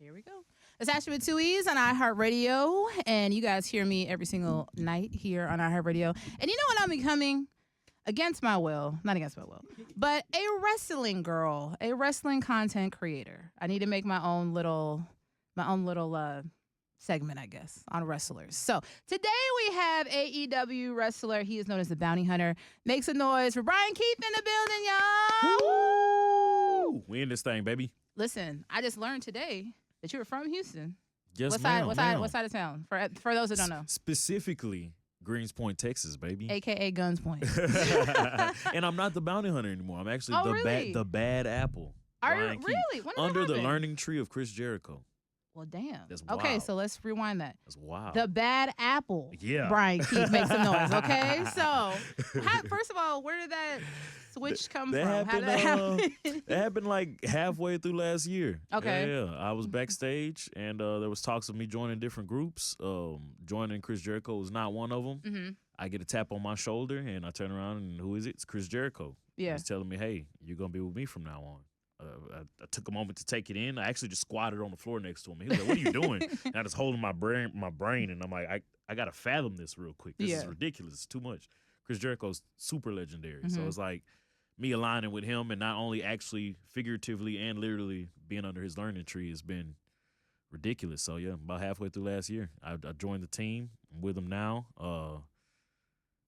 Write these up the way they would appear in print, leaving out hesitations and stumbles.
Here we go. It's Ashley with two E's on iHeartRadio, and you guys hear me every single night here on iHeartRadio. And you know what I'm becoming? Against my will, not against my will, but a wrestling girl, a wrestling content creator. I need to make my own little segment, I guess, on wrestlers. So today we have AEW wrestler. He is known as the Bounty Hunter. Make some noise for Bryan Keith in the building, y'all. Woo! We in this thing, baby. Listen, I just learned today that you were from Houston. Yes, What ma'am. side of town? For those that don't know. Specifically, Greenspoint, Texas, baby. AKA Guns Point. And I'm not the bounty hunter anymore. I'm actually the bad apple. Are you Bryan Keith. really? When did Under that the happen? learning tree of Chris Jericho. Well, damn. That's Okay, wild. so let's rewind that. That's wild. The bad apple. Yeah. Bryan Keith, make some noise, okay? So, first of all, where did that switch come from? How did that happen? It happened like halfway through last year. Okay. Yeah. I was backstage, and there was talks of me joining different groups. Joining Chris Jericho was not one of them. Mm-hmm. I get a tap on my shoulder, and I turn around, and who is it? It's Chris Jericho. Yeah. He's telling me, hey, you're going to be with me from now on. I took a moment to take it in. I actually just squatted on the floor next to him. He was like, what are you doing? And I just holding my brain, and I'm like, I got to fathom this real quick. This is ridiculous. It's too much. Chris Jericho's super legendary. So it's like me aligning with him and not only actually figuratively and literally being under his learning tree has been ridiculous. So, yeah, about halfway through last year, I joined the team. I'm with him now.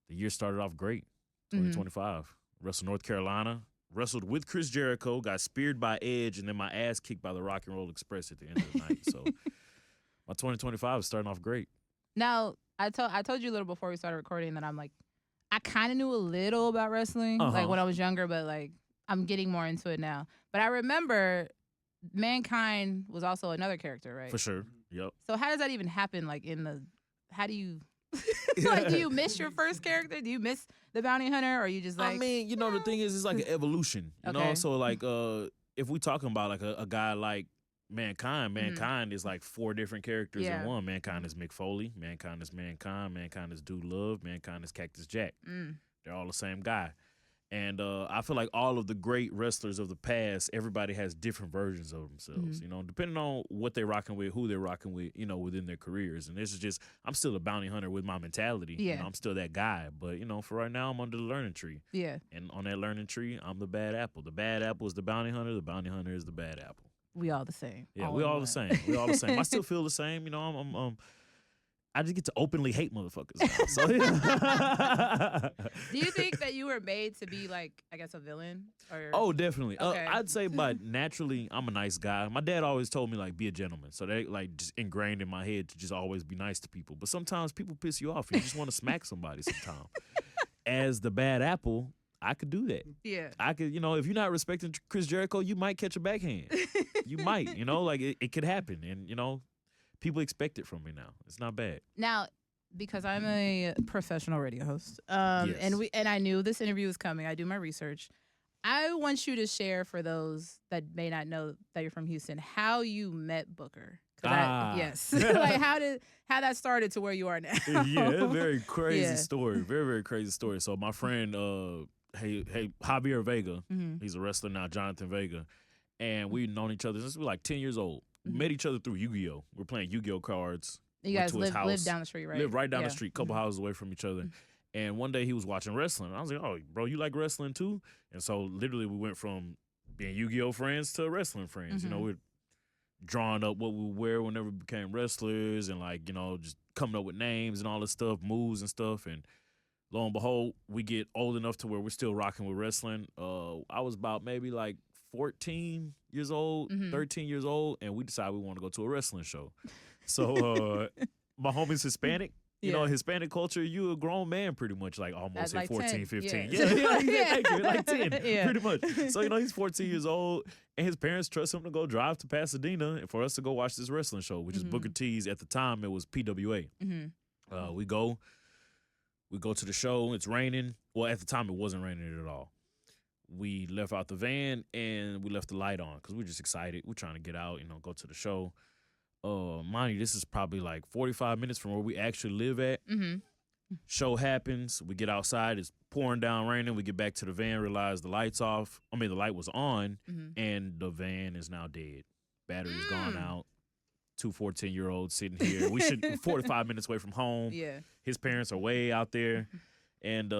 The year started off great, 2025. Wrestled North Carolina. Wrestled with Chris Jericho, got speared by Edge, and then my ass kicked by the Rock and Roll Express at the end of the night. So my 2025 is starting off great. Now, I told you a little before we started recording that I'm like, I kind of knew a little about wrestling, like when I was younger, but like I'm getting more into it now. But I remember Mankind was also another character, right? For sure. Yep. So how does that even happen? Like how do you, like, do you miss your first character? Do you miss the bounty hunter, or are you just like? I mean, the thing is, it's like an evolution. You know, so like, if we talking about like a guy like Mankind is like four different characters in one. Mankind is Mick Foley. Mankind is Mankind. Mankind is Dude Love. Mankind is Cactus Jack. They're all the same guy. And I feel like all of the great wrestlers of the past, everybody has different versions of themselves, depending on what they're rocking with, who they're rocking with, within their careers. And this is just, I'm still a bounty hunter with my mentality. Yeah. I'm still that guy. But, for right now, I'm under the learning tree. Yeah. And on that learning tree, I'm the bad apple. The bad apple is the bounty hunter. The bounty hunter is the bad apple. We all the same. Yeah, we all the same. We all the same. I still feel the same. I just get to openly hate motherfuckers now. So, Do you think that you were made to be like, I guess, a villain? Or? Oh, definitely. Okay. I'd say by naturally, I'm a nice guy. My dad always told me like be a gentleman, so they like just ingrained in my head to just always be nice to people. But sometimes people piss you off. You just want to smack somebody. Sometimes, as the bad apple, I could do that. Yeah. I could, if you're not respecting Chris Jericho, you might catch a backhand. You might, like it could happen, and people expect it from me now. It's not bad. Now, because I'm a professional radio host, Yes. and I knew this interview was coming, I do my research. I want you to share for those that may not know that you're from Houston how you met Booker. Yes, like how that started to where you are now. Yeah, very crazy story. Very, very crazy story. So my friend, hey Javier Vega, he's a wrestler now, Jonathan Vega, and we've known each other since we were like 10 years old. We met each other through Yu-Gi-Oh. We're playing Yu-Gi-Oh cards. You guys live down the street, right? Live right down the street, couple houses away from each other. And one day he was watching wrestling. And I was like, oh, bro, you like wrestling too? And so literally we went from being Yu-Gi-Oh friends to wrestling friends. We're drawing up what we would wear whenever we became wrestlers and like, just coming up with names and all this stuff, moves and stuff. And lo and behold, we get old enough to where we're still rocking with wrestling. I was about maybe like 14 years old, 13 years old, and we decided we want to go to a wrestling show. So my homie's Hispanic. Hispanic culture, you a grown man pretty much, like almost like 14, 10. 15. Yeah. Like 10, pretty much. So, he's 14 years old, and his parents trust him to go drive to Pasadena for us to go watch this wrestling show, which is Booker T's. At the time, it was PWA. We go to the show. It's raining. Well, at the time, it wasn't raining at all. We left out the van, and we left the light on because we're just excited. We're trying to get out, go to the show. Mind you, this is probably like 45 minutes from where we actually live at. Show happens. We get outside. It's pouring down, raining. We get back to the van, realize the light's off. I mean, the light was on, and the van is now dead. Battery's gone out. two 14-year-olds sitting here. We should 45 minutes away from home. Yeah. His parents are way out there, and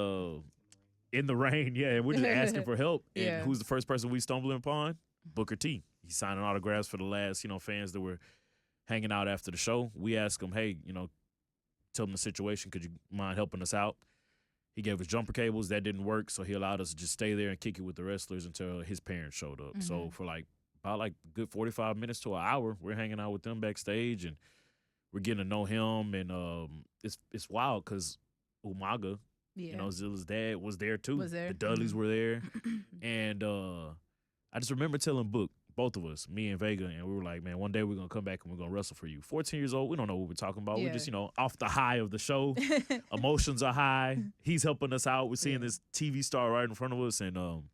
in the rain. Yeah, and we're just asking for help. And Yeah. who's the first person we stumbling upon? Booker T. He's signing autographs for the last fans that were hanging out after the show. We asked him, hey, tell him the situation. Could you mind helping us out? He gave us jumper cables. That didn't work, so he allowed us to just stay there and kick it with the wrestlers until his parents showed up. So for about good 45 minutes to an hour, we're hanging out with them backstage, and we're getting to know him. And it's wild because Umaga, Zilla's dad was there too. The Dudleys were there. And I just remember telling Book, both of us, me and Vega, and we were like, man, one day we're going to come back and we're going to wrestle for you. 14 years old, we don't know what we're talking about. We're just, off the high of the show. Emotions are high. He's helping us out. We're seeing this TV star right in front of us. And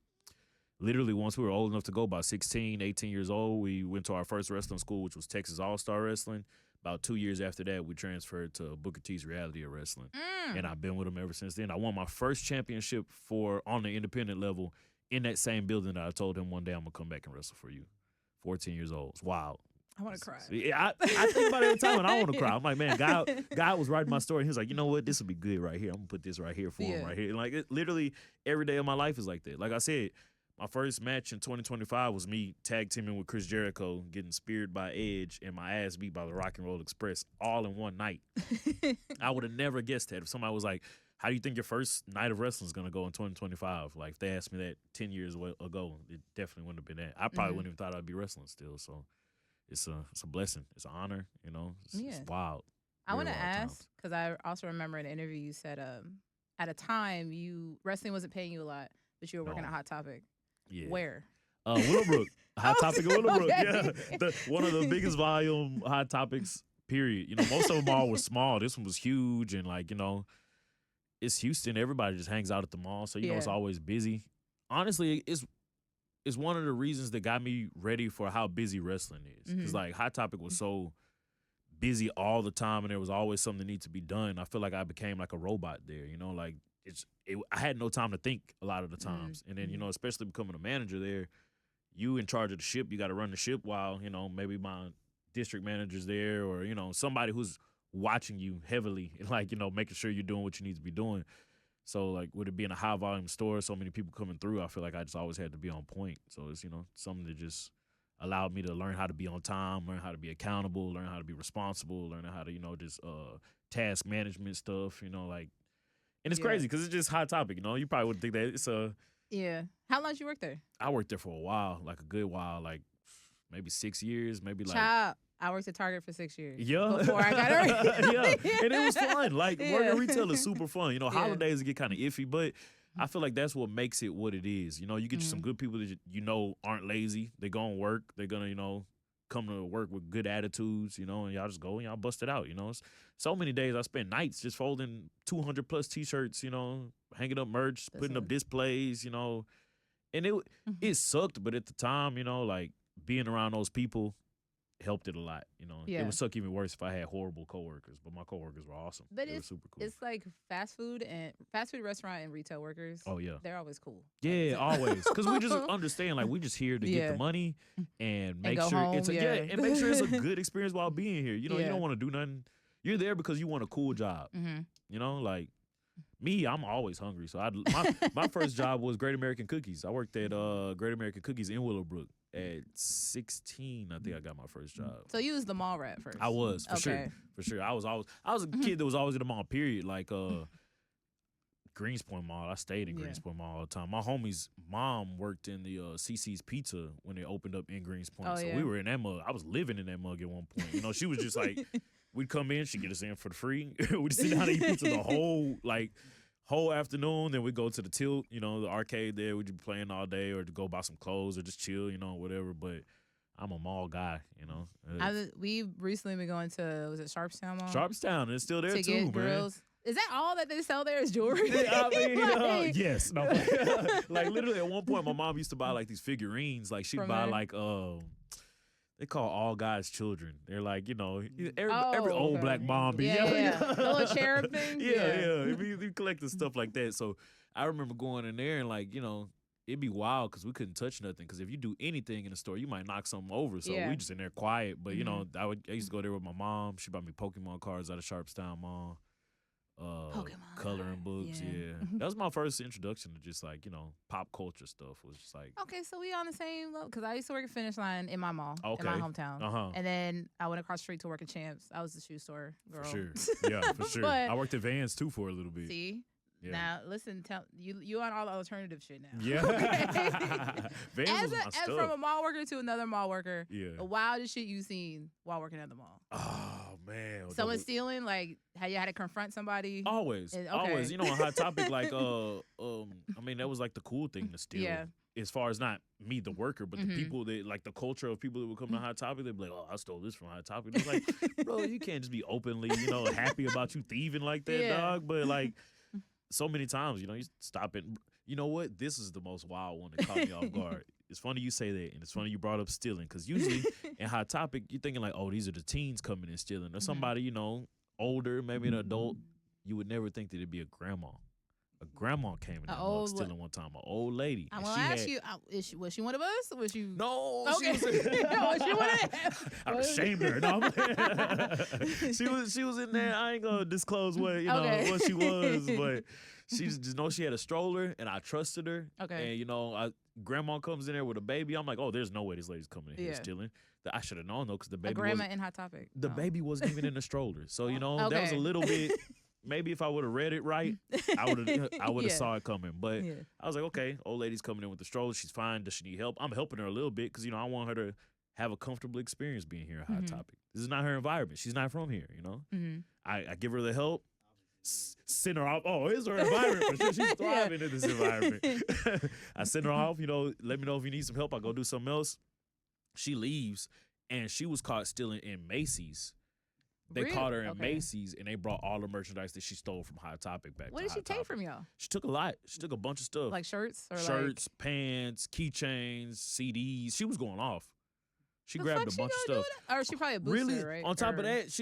literally once we were old enough to go, about 16, 18 years old, we went to our first wrestling school, which was Texas All-Star Wrestling. About 2 years after that, we transferred to Booker T's Reality of Wrestling. And I've been with him ever since then. I won my first championship on the independent level in that same building that I told him one day I'm going to come back and wrestle for you. 14 years old. It's wild. I want to cry. Yeah, I think about it every time and I want to cry. I'm like, man, God was writing my story. And he was like, you know what? This will be good right here. I'm going to put this right here for him right here. And like, literally every day of my life is like that. Like I said, my first match in 2025 was me tag teaming with Chris Jericho, getting speared by Edge, and my ass beat by the Rock and Roll Express all in one night. I would have never guessed that. If somebody was like, how do you think your first night of wrestling is going to go in 2025? Like, if they asked me that 10 years ago, it definitely wouldn't have been that. I probably wouldn't even thought I'd be wrestling still. So it's a blessing. It's an honor, It's wild. I want to ask, because I also remember in an interview you said at a time wrestling wasn't paying you a lot, but you were working at Hot Topic. Yeah. Where? Willowbrook. Hot Topic in Willowbrook. Okay. Yeah. One of the biggest volume Hot Topics, period. Most of them all were small. This one was huge, and it's Houston. Everybody just hangs out at the mall, so it's always busy. Honestly, it's one of the reasons that got me ready for how busy wrestling is. Because Hot Topic was so busy all the time, and there was always something that needed to be done. I feel like I became like a robot there. I had no time to think a lot of the times, and then especially becoming a manager there, you in charge of the ship. You got to run the ship while maybe my district manager's there, or somebody who's watching you heavily, making sure you're doing what you need to be doing. So, with it being a high-volume store, so many people coming through, I feel like I just always had to be on point. So, it's, something that just allowed me to learn how to be on time, learn how to be accountable, learn how to be responsible, learn how to, just task management stuff, And it's crazy because it's just Hot Topic, You probably wouldn't think that it's a... Yeah. How long did you work there? I worked there for a while, a good while, maybe 6 years, maybe Child. I worked at Target for 6 years. Yeah. Before I got her. Yeah. And it was fun. Working retail is super fun. Holidays get kind of iffy, but I feel like that's what makes it what it is. You get you some good people that aren't lazy. They go and work. They're going to, come to work with good attitudes, and y'all just go and y'all bust it out, So many days I spent nights just folding 200 plus T-shirts, hanging up merch, putting up displays, and it sucked, but at the time, being around those people helped it a lot, It would suck even worse if I had horrible coworkers, but my coworkers were awesome. But they were super cool. It's like fast food restaurant and retail workers. Oh yeah, they're always cool. Yeah, always, because we just understand we just here to get the money and make sure home, it's and make sure it's a good experience while being here. You don't want to do nothing. You're there because you want a cool job. Me, I'm always hungry. So my first job was Great American Cookies. I worked at Great American Cookies in Willowbrook. At 16, I think I got my first job. So you was the mall rat first? I was, for sure. I was a kid that was always in the mall, period. Greenspoint Mall. I stayed in Greenspoint Mall all the time. My homie's mom worked in the CC's Pizza when they opened up in Greenspoint. So we were in that mug. I was living in that mug at one point. She was just we'd come in, she'd get us in for the free. We'd sit down and eat pizza the whole afternoon. Then we'd go to the Tilt, the arcade there. We'd be playing all day, or to go buy some clothes or just chill, whatever. But I'm a mall guy, we recently been going to, was it Sharpstown Mall? Sharpstown, and it's still there to too, get grills. Man. Is that all that they sell there is jewelry? I mean, yes. No, literally at one point, my mom used to buy these figurines. She'd buy they call all guys children. They're every old black mom. Yeah. The little cherub thing? Yeah. We collected stuff like that. So I remember going in there and it'd be wild because we couldn't touch nothing. Because if you do anything in the store, you might knock something over. So Yeah. we just in there quiet. But you know, I used to go there with my mom. She bought me Pokemon cards out of Sharpstown Mall. Pokemon Coloring books. Yeah. That was my first introduction to just like, you know, pop culture stuff. Was just like, Okay, so we on the same level because I used to work at Finish Line in my mall, in my hometown. Uh-huh. And then I went across the street to work at Champs. I was the shoe store girl. For sure. Yeah, for sure. But, I worked at Vans too for a little bit. See? Yeah. Now, listen, tell you on all the alternative shit now. Yeah. Vans as from a mall worker to another mall worker, yeah. the wildest shit you seen while working at the mall. Oh, man. Someone stealing, like, how you had to confront somebody? Always. Always. You know, on Hot Topic, like, I mean, that was like the cool thing to steal. Yeah. As far as not me, the worker, but the people that, like, the culture of people that would come to Hot Topic, they'd be like, oh, I stole this from Hot Topic. It's like, bro, you can't just be openly, you know, happy about you thieving like that, dog. But, like, so many times, you know, you stop it. You know what? This is the most wild one that caught me off guard. It's funny you say that, and it's funny you brought up stealing, because usually in Hot Topic, you're thinking like, oh, these are the teens coming and stealing, or somebody, you know, older, maybe an adult. You would never think that it'd be a grandma. A grandma came in the mall stealing one time, an old lady. I want to ask you, was she one of us? Was she? No, okay. She was was she one of us? I ashamed her. No, she was in there. I ain't gonna disclose what what she was, but she just know she had a stroller, and I trusted her. Okay. And you know, grandma comes in there with a baby. I'm like, oh, there's no way this lady's coming in here stealing. I should have known though, because the baby. Grandma in Hot Topic. The baby wasn't even in the stroller, so you know that was a little bit. Maybe if I would have read it right, I would have saw it coming. But I was like, okay, old lady's coming in with the stroller. She's fine. Does she need help? I'm helping her a little bit because, you know, I want her to have a comfortable experience being here at Hot Topic. This is not her environment. She's not from here, you know? I give her the help, send her off. Oh, it's her environment for sure. She's thriving in this environment. I send her off, you know, let me know if you need some help. I go do something else. She leaves, and she was caught stealing in Macy's. They caught her in Macy's, and they brought all the merchandise that she stole from Hot Topic back. What did she take from y'all? She took a lot. She took a bunch of stuff. Like shirts? Pants, keychains, CDs. She was going off. She grabbed a bunch of stuff. Or she probably a booster, really, right? On top of that,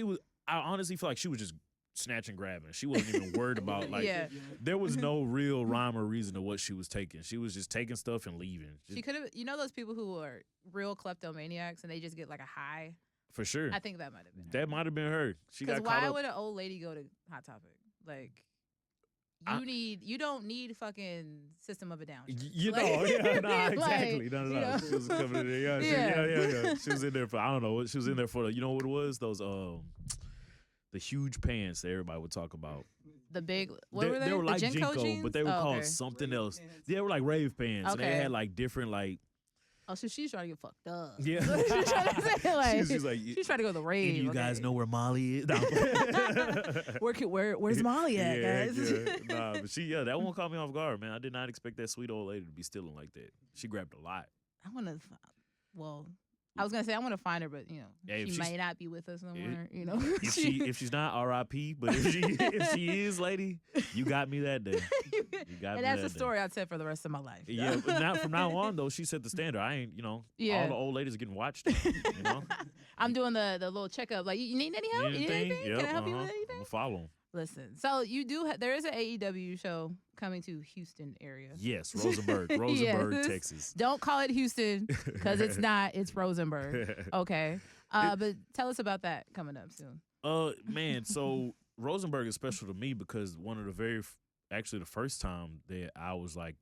I honestly feel like she was just snatching, grabbing. She wasn't even worried about, like, there was no real rhyme or reason to what she was taking. She was just taking stuff and leaving. She could have, you know those people who are real kleptomaniacs and they just get like a high? For sure. I think that might have been her. That might have been her. She got caught why up. would an old lady go to Hot Topic? Like, you don't need fucking System of a Down. You know, exactly. No. She was coming in there. Yeah. She was in there for, I don't know what she was in there for. You know what it was? Those the huge pants that everybody would talk about. The big, what were they? They were like Jinko Jinko, but they were called something else. They were like rave pants. And they had like different like. Oh, so she's trying to get fucked up. Yeah. She's trying to say, like, she's trying to go to the rave. You guys know where Molly is? No. Where's Molly at, guys? Nah, but that one caught me off guard, man. I did not expect that sweet old lady to be stealing like that. She grabbed a lot. I want to, I was gonna say I want to find her, but you know, she may not be with us no more. You know, if she's not, R.I.P. But if she is, lady, you got me that day. You got and me that's that a story I'd tell for the rest of my life. Yeah, but from now on though, she set the standard. I ain't, you know, all the old ladies are getting watched. You know, I'm doing the little checkup. Like, you need any help? You need anything? Yep, Can I help you with anything? I'm gonna follow them. Listen, so you do. There is an AEW show coming to Houston area. Yes, Rosenberg, Texas. Don't call it Houston because it's not. It's Rosenberg. Okay, but tell us about that coming up soon. Man, so Rosenberg is special to me because one of the actually the first time that I was like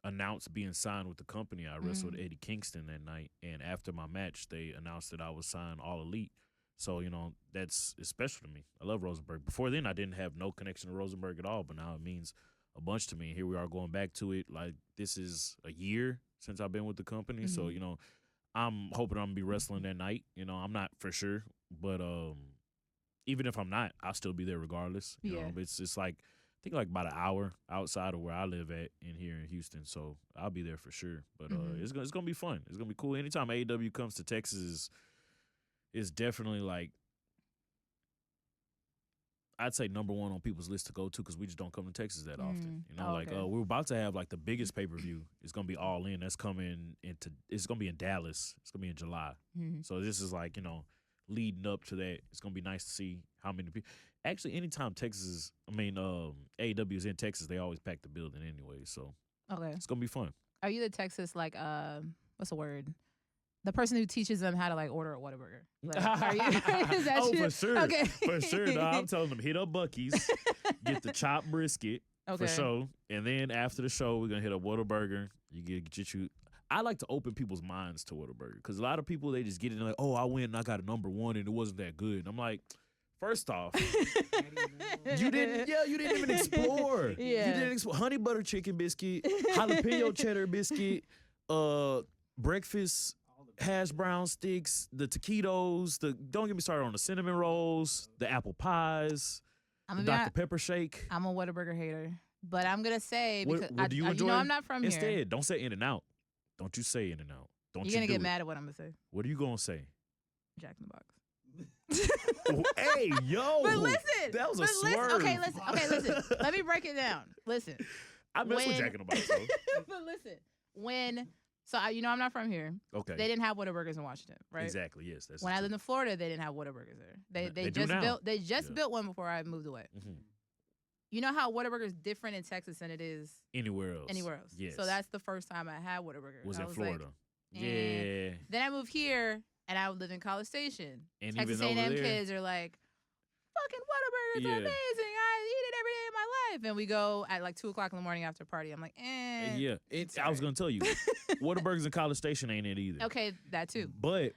announced being signed with the company, I wrestled Eddie Kingston that night, and after my match, they announced that I was signed All Elite. So, you know, it's special to me. I love Rosenberg. Before then, I didn't have no connection to Rosenberg at all, but now it means a bunch to me. And here we are going back to it. Like, this is a year since I've been with the company. So, you know, I'm hoping I'm going to be wrestling that night. You know, I'm not for sure. But even if I'm not, I'll still be there regardless. You know, but it's like, I think like about an hour outside of where I live at here in Houston. So I'll be there for sure. But it's going to be fun. It's going to be cool. Anytime AEW comes to Texas is definitely like, I'd say number one on people's list to go to because we just don't come to Texas that often. You know, we're about to have like the biggest pay-per-view. It's going to be All In. That's coming it's going to be in Dallas. It's going to be in July. So this is like, you know, leading up to that. It's going to be nice to see how many people. Actually, anytime AEW is in Texas, they always pack the building anyway. So Okay. It's gonna be fun. Are you the Texas like what's the word? The person who teaches them how to like order a Whataburger. Like, are you? Is that you? For sure. Okay. For sure. No, I'm telling them hit up Bucky's, get the chopped brisket for sure, and then after the show we're gonna hit up Whataburger. You get you. I like to open people's minds to Whataburger because a lot of people they just get in like, oh, I went and I got a number 1 and it wasn't that good. And I'm like, first off, you didn't even explore. Yeah. You didn't explore honey butter chicken biscuit, jalapeno cheddar biscuit, breakfast hash brown sticks, the taquitos, don't get me started on the cinnamon rolls, the apple pies, the Dr. Pepper shake. I'm a Whataburger hater, but I'm gonna say because what do you enjoy? You know I'm not from Instead, here. don't say In-N-Out. Don't you say In-N-Out. Don't You're gonna get mad at what I'm gonna say. What are you gonna say? Jack in the Box. Hey, yo. But listen. That was a swerve. Okay, listen. Let me break it down. Listen. I mess with Jack in the Box, though. But listen, you know I'm not from here. Okay. They didn't have Whataburgers in Washington, right? Exactly, yes. That's when I lived in Florida, they didn't have Whataburgers there. They just built one before I moved away. Mm-hmm. You know how Whataburger is different in Texas than it is anywhere else. Yes. So that's the first time I had Whataburger. Was in Florida. Like, yeah. Then I moved here and I live in College Station. And Texas A&M kids are like, fucking Whataburger is amazing. I eat it every day of my life. And we go at like 2:00 in the morning after a party. I'm like, Yeah. I was going to tell you, Whataburgers in College Station ain't it either. Okay, that too. But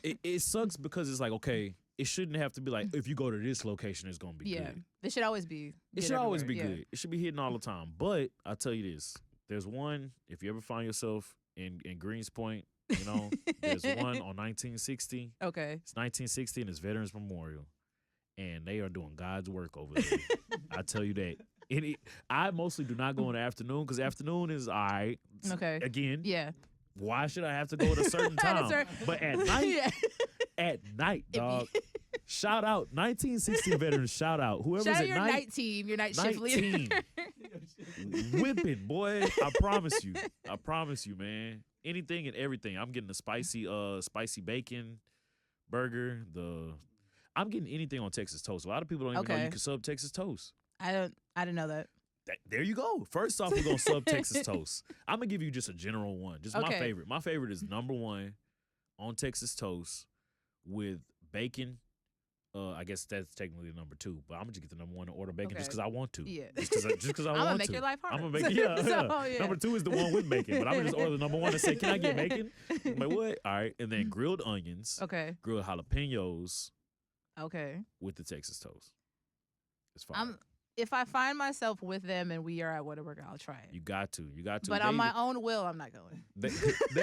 it sucks because it's like, okay, it shouldn't have to be like, if you go to this location, it's going to be good. It should always be good. It should always be good. It should be hitting all the time. But I'll tell you this. There's one, if you ever find yourself in Greenspoint, you know, there's one on 1960. Okay. It's 1960 and it's Veterans Memorial. And they are doing God's work over there. I tell you that. I mostly do not go in the afternoon because afternoon is all right. Okay. Again. Yeah. Why should I have to go at a certain time? But at night, at night, dog. Shout out 1960 veterans. Shout out whoever's shout out at your night team, your night shift leader. Whipping, boy. I promise you, man. Anything and everything. I'm getting the spicy bacon burger. I'm getting anything on Texas toast. A lot of people don't even know you can sub Texas toast. I didn't know that. There you go. First off, we're gonna sub Texas toast. I'm gonna give you just a general one. Just my favorite. My favorite is number 1 on Texas toast with bacon. I guess that's technically number 2, but I'm gonna just get the number 1 and order bacon just because I want to. Yeah. Just because I want to. I'm gonna make your life hard. I'm gonna make it. Yeah. Number 2 is the one with bacon, but I'm gonna just order the number 1 and say, "Can I get bacon?" I'm like, what? All right, and then grilled onions. Okay. Grilled jalapenos. Okay. With the Texas toast. It's fine. If I find myself with them and we are at Whataburger, I'll try it. You got to. But on my own will, I'm not going. They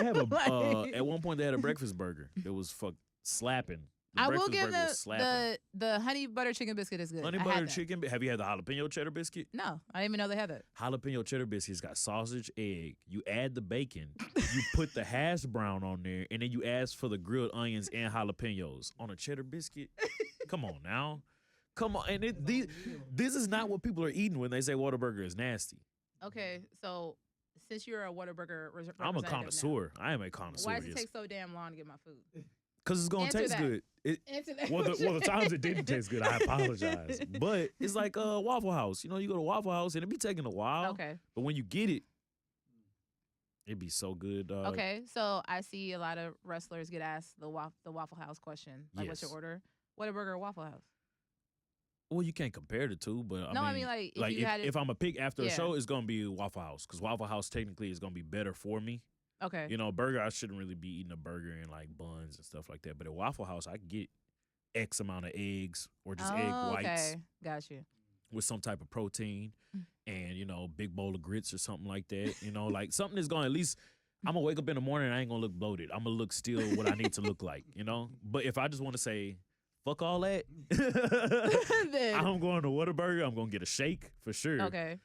have at one point they had a breakfast burger that was slapping. I will give the honey butter chicken biscuit is good. Honey butter chicken. Have you had the jalapeno cheddar biscuit? No, I didn't even know they had that. Jalapeno cheddar biscuit's got sausage, egg. You add the bacon. You put the hash brown on there, and then you ask for the grilled onions and jalapenos on a cheddar biscuit. Come on now. Come on. And this is not what people are eating when they say Whataburger is nasty. Okay, so since you're a Whataburger representative I'm a connoisseur. I am a connoisseur. Why does it take so damn long to get my food? Because it's going to taste good. Well, the times it didn't taste good, I apologize. But it's like Waffle House. You know, you go to Waffle House and it be taking a while. Okay. But when you get it, it'd be so good, dog. Okay, so I see a lot of wrestlers get asked the Waffle House question. Like, what's your order? Whataburger or Waffle House? Well, you can't compare the two, but I mean if I'm a pick after a show, it's gonna be Waffle House because Waffle House technically is gonna be better for me. Okay. You know, burger, I shouldn't really be eating a burger and like buns and stuff like that. But at Waffle House, I can get X amount of eggs or just egg whites. Okay, got you. With some type of protein and, you know, big bowl of grits or something like that. You know, like something that's going to at least, I'm going to wake up in the morning and I ain't going to look bloated. I'm going to look still what I need to look like, you know? But if I just want to say, fuck all that, I'm going to Whataburger. I'm going to get a shake for sure. Okay.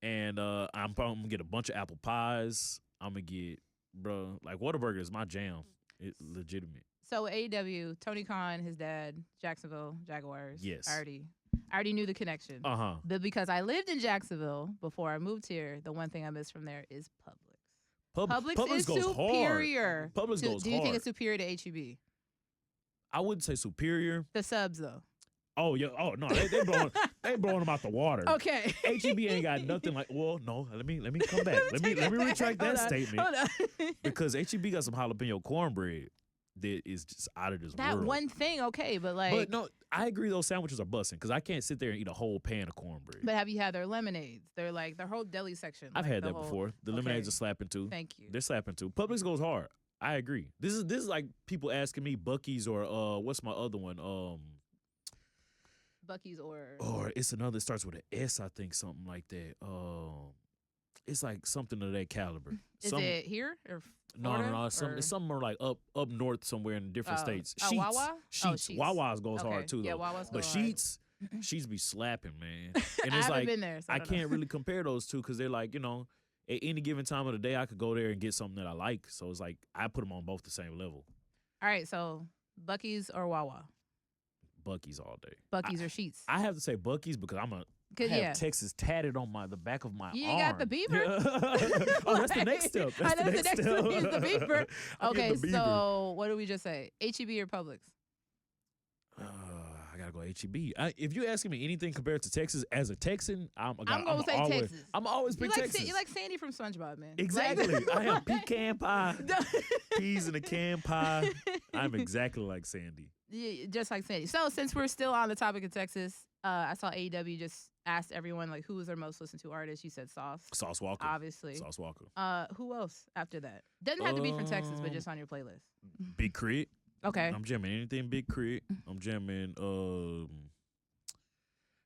And I'm probably going to get a bunch of apple pies. I'm going to get, bro, like Whataburger is my jam. It's legitimate. So AEW, Tony Khan, his dad, Jacksonville Jaguars. Yes. I already knew the connection. Uh-huh. But because I lived in Jacksonville before I moved here, the one thing I missed from there is Publix. Publix is superior. Publix goes hard. Do you think it's superior to HEB? I wouldn't say superior. The subs, though. Oh yeah. Oh no, they blowing them out the water. Okay. HEB ain't got nothing like. Well, no. Let me come back. Let me retract that statement. Hold on. Because HEB got some jalapeno cornbread that is just out of this that world. one thing, okay, but like. But no, I agree. Those sandwiches are busting because I can't sit there and eat a whole pan of cornbread. But have you had their lemonades? They're like their whole deli section. I've like had the that whole, before. The lemonades are slapping too. Thank you. They're slapping too. Publix goes hard. I agree. This is like people asking me Bucky's or what's my other one? Bucky's or it's another that starts with an S, I think, something like that. It's like something of that caliber. Is it here or Florida, no? It's something more like up north somewhere in different states. Sheetz. Wawa? Sheetz. Sheetz. Wawa's goes hard too, though. Yeah, Wawa's but goes hard. Sheetz be slapping, man. And I it's haven't like been there, so I can't really compare those two because they're like, at any given time of the day, I could go there and get something that I like. So it's like I put them on both the same level. All right, so Bucky's or Wawa? Bucky's all day. Bucky's or Sheetz? I have to say Bucky's because I have Texas tatted on the back of my arm. You got the beaver? Oh, that's the next step. That's the next step. Is the beaver. Okay, the beaver. so what did we just say? HEB or Publix? I gotta go HEB. If you're asking me anything compared to Texas, as a Texan, I'm gonna say always, Texas. I'm always pick Texas. You like Sandy from SpongeBob, man. Exactly. I am pecan pie, peas in a can pie. I'm exactly like Sandy. Yeah, just like Sandy. So since we're still on the topic of Texas, I saw AEW just asked everyone like who was their most listened to artist. You said Sauce. Sauce Walker. Obviously. Sauce Walker. Who else after that? Doesn't have to be from Texas, but just on your playlist. Big Crit. Okay. I'm jamming anything Big Crit. I'm jamming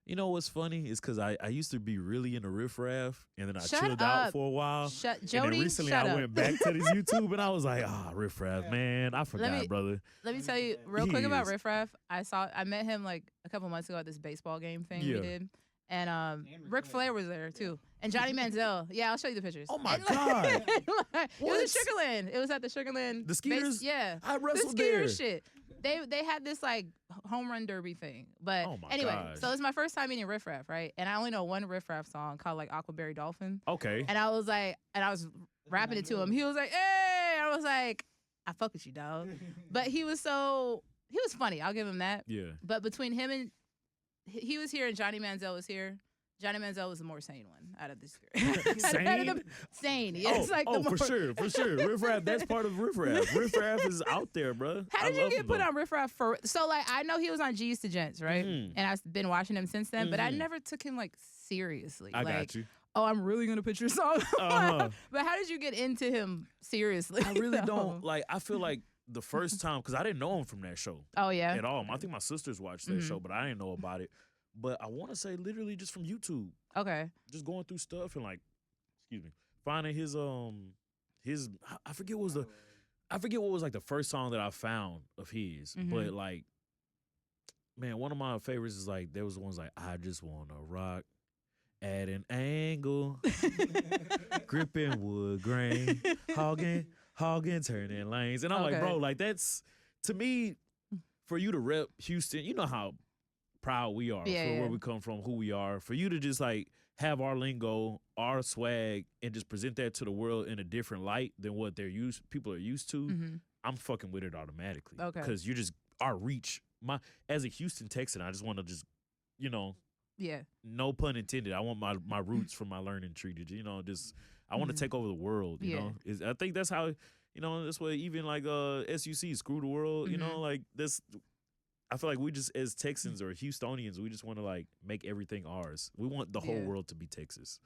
you know what's funny is because I used to be really into Riff Raff and then I chilled out for a while. Jody, and then recently I went back to this YouTube and I was like, Riff Raff, man. I forgot, brother. Let me tell you real quick about Riff Raff. I met him like a couple months ago at this baseball game thing we did. And Ric Flair was there too. And Johnny Manziel. Yeah, I'll show you the pictures. Oh my God. It was at Sugarland. It was at the Sugarland. The Skeeters? Yeah. I wrestled the there. Shit. They had this like home run derby thing. But oh my anyway, gosh. so it's my first time meeting Riff Raff, right? And I only know one Riff Raff song called like Aquaberry Dolphin. Okay. And I was rapping it to him. He was like, hey! I was like, I fuck with you, dog. But he was funny. I'll give him that. Yeah. But between him and he was here and Johnny Manziel was here. Johnny Manziel was the more sane one out of this group. Sane? Sane. Yeah, it's like for sure. Riff Raff, that's part of Riff Raff. Riff Raff is out there, bro. How did you get put on Riff Raff for? So like, I know he was on G's to Gents, right? Mm-hmm. And I've been watching him since then, but I never took him like seriously. I got you. Oh, I'm really gonna put your song on. But how did you get into him seriously? I really don't I feel like the first time because I didn't know him from that show. Oh yeah. At all. I think my sisters watched that show, but I didn't know about it. But I want to say literally just from YouTube. Okay. Just going through stuff and finding his I forget what was like the first song that I found of his. Mm-hmm. But like, man, one of my favorites is like there was ones like I just wanna rock at an angle, gripping wood grain, hogging, turning lanes. And I'm like, bro, like that's to me, for you to rep Houston, you know how proud we are for where we come from, who we are. For you to just like have our lingo, our swag, and just present that to the world in a different light than what people are used to, I'm fucking with it automatically. Okay. Because you're just our reach. As a Houston Texan, I just want to just, no pun intended. I want my roots from my learning tree to, I want to take over the world. You know, I think that's how that's what even like SUC screw the world. You know, like this. I feel like we just, as Texans or Houstonians, we just want to like make everything ours. We want the whole world to be Texas.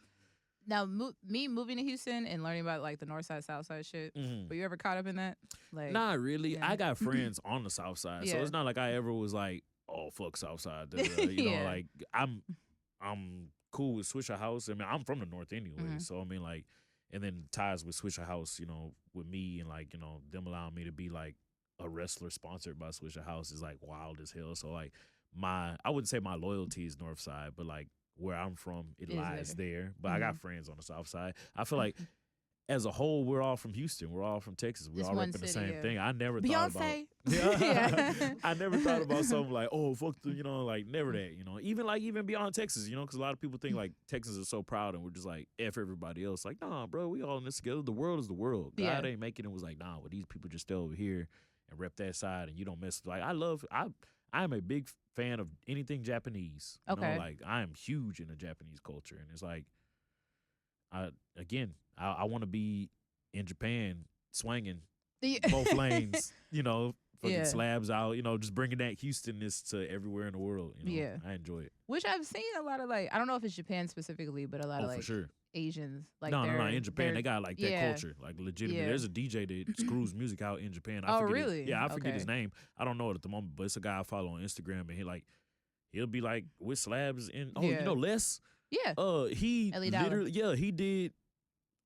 Now, me moving to Houston and learning about like the North Side, South Side shit. Were you ever caught up in that? Like, not really. Yeah. I got friends on the South Side, so it's not like I ever was like, oh fuck South Side. You know, like I'm cool with Swisher House. I mean, I'm from the North anyway, so I mean like, and then ties with Swisher House, with me and like them allowing me to be like a wrestler sponsored by Swisher House is like wild as hell. So like I wouldn't say my loyalty is North Side, but like where I'm from, it lies there. But I got friends on the South Side. I feel like as a whole, we're all from Houston. We're all from Texas. We're all repping the same thing. I never thought about I never thought about something like, oh fuck like never that, even beyond Texas, because a lot of people think like Texans are so proud and we're just like F everybody else. Like, nah, bro, we all in this together. The world is the world. God ain't making it was like, nah, well, these people just stay over here and rep that side and you don't mess with, like I I'm a big fan of anything Japanese. You Okay. know, like I am huge into Japanese culture, and it's like, I want to be in Japan swinging both lanes. You know, fucking Yeah. slabs out. You know, just bringing that Houstonness to everywhere in the world. You know, Yeah. I enjoy it. Which I've seen a lot of like, I don't know if it's Japan specifically, but a lot of For like sure. Asians. Like No. In Japan, they got like that yeah. culture, like legitimate. Yeah. There's a DJ that screws music out in Japan. Oh, really? Yeah, I forget his Okay. name. I don't know it at the moment, but it's a guy I follow on Instagram, and he'll be like with slabs and Yeah. you know Les. Yeah. He Ellie Dollar. literally he did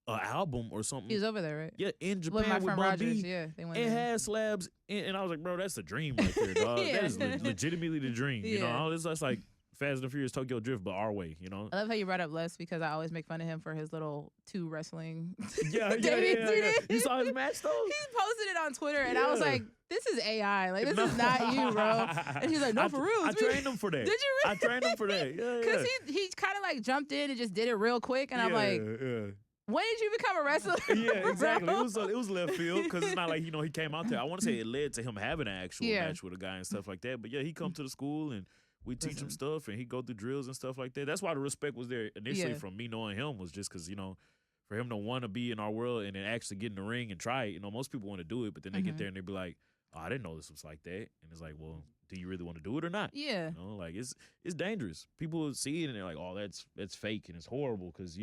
an album or something. He was over there, right? Yeah, in With Japan my with friend Bun Rogers. B. Yeah. They went It there. had slabs, and I was like, bro, that's the dream right there, dog. Yeah. That is legitimately the dream. You Yeah. know, it's like Fast and Furious Tokyo Drift, but our way. You know. I love how you brought up Les because I always make fun of him for his little 2 wrestling. Yeah. dating. You saw his match though. He posted it on Twitter, and I was Yeah. like, "This is AI. Like, this is not you, bro." And he's like, "No, for real." I it's me." trained him for that. Did you really? I trained him for that. Yeah. Because he kind of like jumped in and just did it real quick, and I'm like, yeah. "When did you become a wrestler?" Yeah, exactly. bro? It was left field because it's not like he came out there. I want to say it led to him having an actual Yeah. match with a guy and stuff like that. But yeah, he come to the school and we teach him stuff and he go through drills and stuff like that. That's why the respect was there initially Yeah. from me knowing him was just because for him to want to be in our world and then actually get in the ring and try it. Most people want to do it, but then they get there and they be like, "Oh, I didn't know this was like that." And it's like, well, do you really want to do it or not? Yeah. Like it's dangerous. People see it and they're like, "Oh, that's fake and it's horrible," because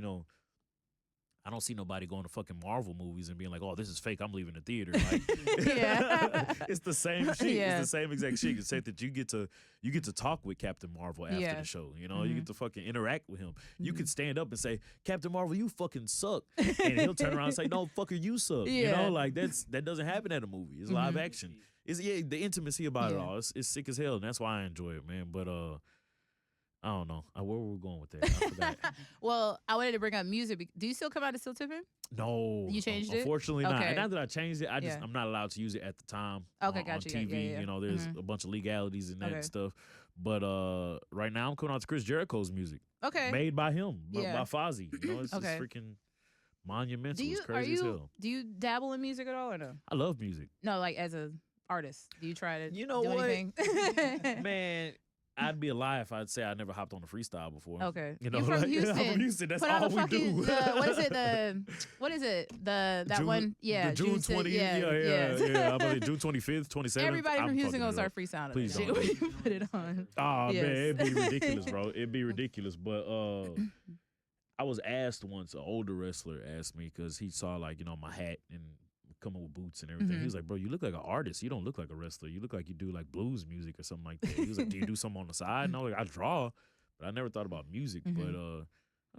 I don't see nobody going to fucking Marvel movies and being like, "Oh, this is fake. I'm leaving the theater." Like, Yeah. it's the same shit. Yeah. It's the same exact shit. Except that you get to talk with Captain Marvel after Yeah. the show. You get to fucking interact with him. You could stand up and say, "Captain Marvel, you fucking suck," and he'll turn around and say, "No, fucker, you suck." Yeah. Like that doesn't happen at a movie. It's live action. It's the intimacy about it Yeah. all. It's sick as hell, and that's why I enjoy it, man. But I don't know. Where were we going with that? I forgot. Well, I wanted to bring up music. Do you still come out as Still Tipping? No, You changed it? Unfortunately, not. Okay. And now that I changed it, Yeah. I'm not allowed to use it at the time. Okay, on gotcha. TV. Yeah. There's a bunch of legalities in that Okay. and stuff. But right now, I'm coming out to Chris Jericho's music, Okay. made by him, Yeah. by Fozzy. It's Okay. just freaking monumental. Do you It's crazy as hell. do you dabble in music at all or no? I love music, No, like as a artist, do you try to You know do what? anything? man. I'd be a lie if I'd say I never hopped on a freestyle before. Okay. You know, You're from like, Houston. I'm from Houston. That's Put on all the we fucking, do. what is it? That June- one? Yeah. The June 20th. 20th. Yeah. I'm about June 25th, 27th. Everybody I'm from Houston fucking gonna it up. start freestyling. Please that don't. shit when you put it on. Oh Yes. man, it'd be ridiculous, bro. It'd be ridiculous. But I was asked once, an older wrestler asked me because he saw my hat and coming with boots and everything. He was like, "Bro, you look like an artist. You don't look like a wrestler. You look like you do like blues music or something like that." He was like, "Do you do something on the side?" And I was like, "I draw, but I never thought about music." But I don't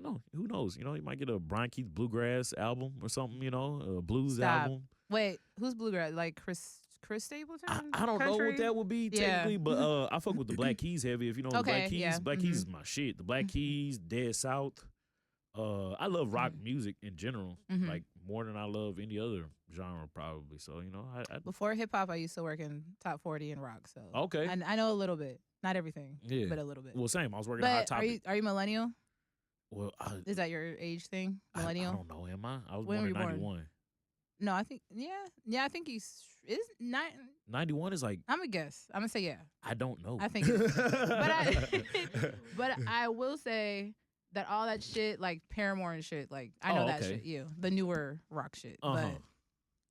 know. Who knows? You might get a Brian Keith bluegrass album or something. A blues Stop. album. Wait, who's bluegrass? Like Chris Stapleton? I don't know Country? what that would be Yeah. technically, but I fuck with the Black Keys heavy. If you know the Okay, Black Keys, yeah. Black Keys is my shit. The Black Keys, Dead South. I love rock music in general, like more than I love any other genre probably. So I Before hip hop, I used to work in top 40 and rock. So Okay. I know a little bit, not everything, Yeah. but a little bit. well same. I was working on Hot But Topic. are you millennial? Well, Is that your age thing? Millennial? I don't know. Am I? I was When born were in you born? 91. No, I think I think he's is not. 91 is like I'm gonna guess. I'm gonna say yeah. I don't know. I think, but I will say that all that shit like Paramore and shit, like I know Oh, that okay. shit. Yeah, the newer rock shit, Uh-huh. but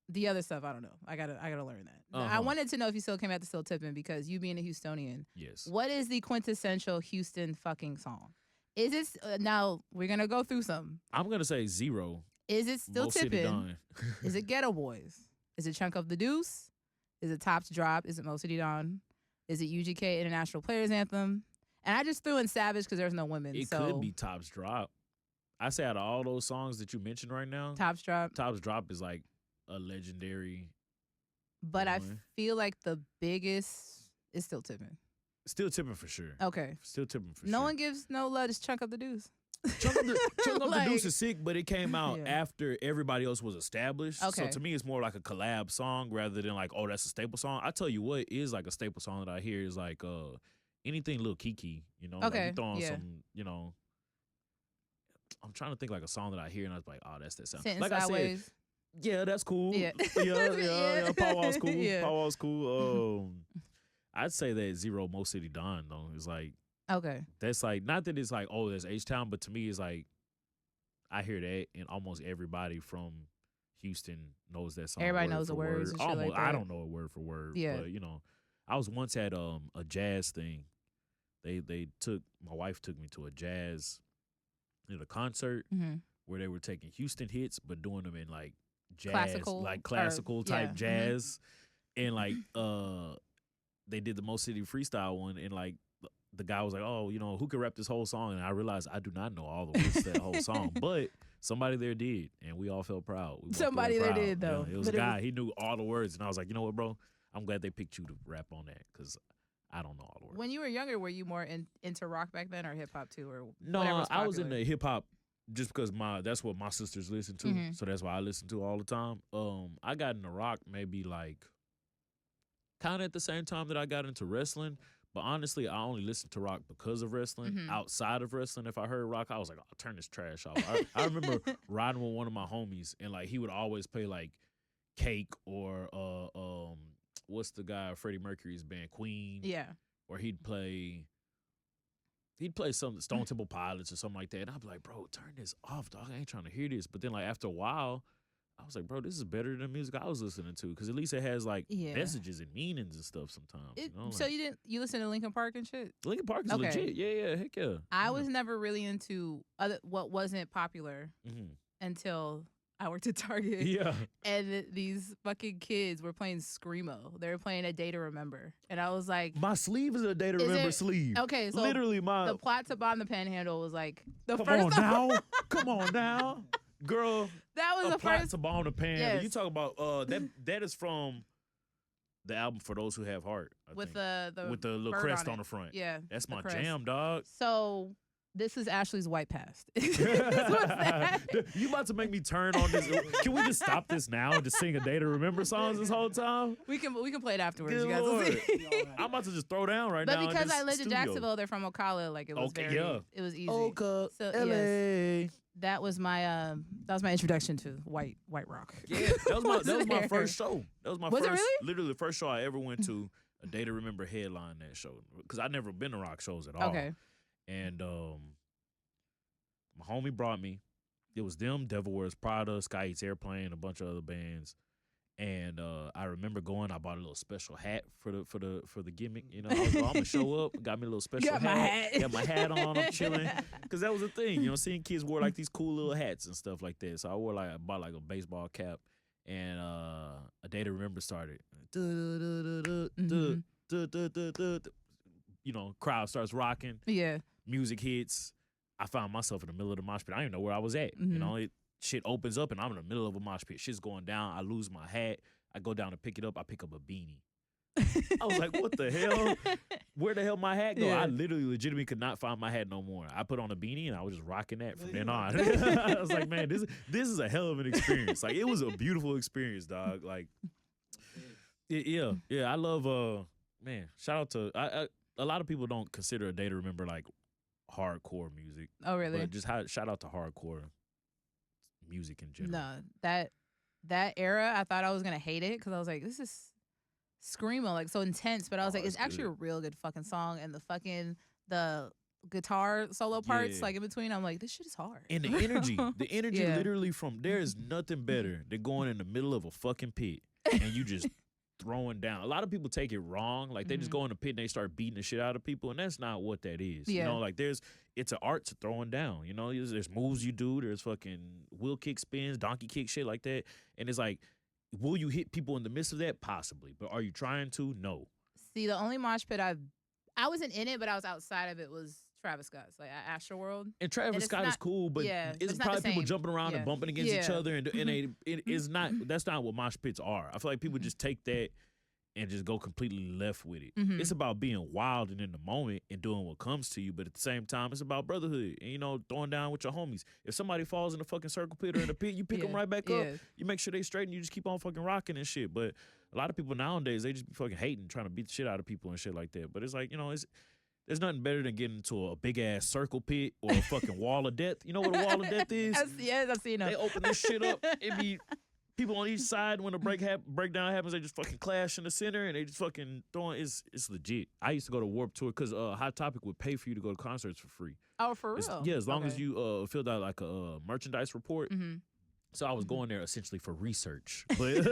the other stuff I don't know. I gotta learn that. I Uh-huh. wanted to know if you still came out to Still Tipping because you being a Houstonian. Yes. What is the quintessential Houston fucking song? Is it now we're gonna go through some. I'm gonna say zero. Is it Still Mo City Tipping? Dawn. Is it Ghetto Boys? Is it Chunk of the Deuce? Is it Tops Drop? Is it Mo City Dawn? Is it UGK International Players Anthem? And I just threw in Savage because there's no women. It so could be Tops Drop. I say out of all those songs that you mentioned right now, Tops Drop. Tops Drop is like a legendary. But I one. feel like the biggest is Still Tipping. Still tipping for sure. Okay. Still tipping for No sure. one gives no love to Chunk of the Deuce. Chunk of the Like- Deuce is sick, but it came out Yeah. after everybody else was established. Okay. So to me, it's more like a collab song rather than like, oh, that's a staple song. I tell you what is like a staple song that I hear is like anything Lil Kiki, Like Okay, you throw on yeah. some, I'm trying to think like a song that I hear and I was like, oh, that's that sound. Sitting Like I said, Sideways. yeah, that's cool. Yeah. yeah. Powwow's cool. Yeah. Powwow's cool. I'd say that Zero Mo City Dawn though is like Okay. that's like not that it's like oh there's H Town, but to me it's like I hear that and almost everybody from Houston knows that song. Everybody word knows for the words word. and shit Almost, like that. I don't know it word for word. Yeah. But you know, I was once at a jazz thing. They took my wife took me to a jazz at a concert where they were taking Houston hits but doing them in like jazz, Classical like classical type jazz, and like they did the Mo City freestyle one, and like the guy was like, "Oh, you know, who could rap this whole song?" And I realized I do not know all the words to that whole song, but somebody there did, and we all felt proud. Somebody there did, though. Yeah, it was a guy. He knew all the words, and I was like, you know what, bro? I'm glad they picked you to rap on that because I don't know all the words. When you were younger, were you more into rock back then or hip hop too, or no? I was into hip hop just because that's what my sisters listen to, Mm-hmm. so that's why I listen to all the time. I got into rock maybe like kind of at the same time that I got into wrestling. But honestly, I only listened to rock because of wrestling. Mm-hmm. Outside of wrestling, if I heard rock, I was like, I'll turn this trash off. I remember riding with one of my homies, and like he would always play like Cake or what's the guy Freddie Mercury's band Queen? Yeah. Or he'd play some Stone Temple Pilots or something like that. And I'd be like, bro, turn this off, dog. I ain't trying to hear this. But then like after a while, I was like, bro, this is better than the music I was listening to because at least it has like messages and meanings and stuff sometimes. You know? So you listen to Linkin Park and shit? Linkin Park is legit. Yeah, heck yeah. I was never really into what wasn't popular until I worked at Target. Yeah. And these fucking kids were playing Screamo. They were playing A Day to Remember. And I was like, my sleeve is a Day to Remember sleeve. Okay, so literally the plot to Bomb the Panhandle was like the Come first on now. Come on now. Girl, that was the plot first to Bomb the Pan. Yes. You talk about that is from the album For Those Who Have Heart. With the little bird crest on on the front. Yeah, that's my crest. jam, dog. So this is Ashley's white past. You about to make me turn on this? Can we just stop this now and just sing A Day to Remember songs this whole time? We can play it afterwards. Good you guys will see. I'm about to just throw down right but now. But because I lived studio. in Jacksonville, they're from Ocala. Like it was it was easy. Oka, so, LA. Yes, that was my introduction to white rock. Yeah, that was my first show. That was my first, it really? literally the first show I ever went to. A Day to Remember headline that show because I'd never been to rock shows at all. Okay. And my homie brought me. It was them, Devil Wears Prada, Sky Eats Airplane, a bunch of other bands. And I remember going. I bought a little special hat for the gimmick. You know, I was like, I'm gonna show up. Got me a little special hat. Got my hat on. I'm chilling because that was the thing. You know, seeing kids wore like these cool little hats and stuff like that. So I bought like a baseball cap, and A Day to Remember started. You know, crowd starts rocking. Yeah. Music hits. I found myself in the middle of the mosh pit. I didn't know where I was at. You know, shit opens up and I'm in the middle of a mosh pit. Shit's going down. I lose my hat. I go down to pick it up. I pick up a beanie. I was like, what the hell? Where the hell my hat go? Yeah. I legitimately could not find my hat no more. I put on a beanie and I was just rocking that from then on. I was like, man, this is a hell of an experience. Like, it was a beautiful experience, dog. Like, yeah. I love, man, shout out to, a lot of people don't consider A Day to Remember like hardcore music. Oh, really? But just shout out to hardcore music in general. No, that era, I thought I was gonna hate it because I was like, this is screamo, like so intense. But I was like, it's actually a real good fucking song, and the guitar solo parts like in between, I'm like, this shit is hard. And the energy literally from there is nothing better than going in the middle of a fucking pit and you just throwing down. A lot of people take it wrong. Like they just go in the pit and they start beating the shit out of people, and that's not what that is. You know, like it's an art to throwing down. You know, there's moves you do. There's fucking wheel kick spins, donkey kick, shit like that. And it's like, will you hit people in the midst of that? Possibly. But are you trying to? No. See, the only mosh pit I wasn't in it, but I was outside of it was Travis Scott's, like at Astroworld. And Travis Scott is cool, but it's probably people jumping around and bumping against each other, and it is not. That's not what mosh pits are. I feel like people just take that and just go completely left with it. It's about being wild and in the moment and doing what comes to you, but at the same time, it's about brotherhood and, you know, throwing down with your homies. If somebody falls in the fucking circle pit or in the pit, you pick them right back up. You make sure they straight and you just keep on fucking rocking and shit. But a lot of people nowadays, they just be fucking hating, trying to beat the shit out of people and shit like that. But it's like, you know, there's nothing better than getting into a big ass circle pit or a fucking wall of death. You know what a wall of death is? Yes, I've seen them. They open this shit up. It be people on each side, when the breakdown happens, they just fucking clash in the center and they just fucking throwing. It's legit. I used to go to Warped Tour because Hot Topic would pay for you to go to concerts for free. Oh, for real? Yeah, as long as you filled out like a merchandise report. Mm-hmm. So I was going there essentially for research, but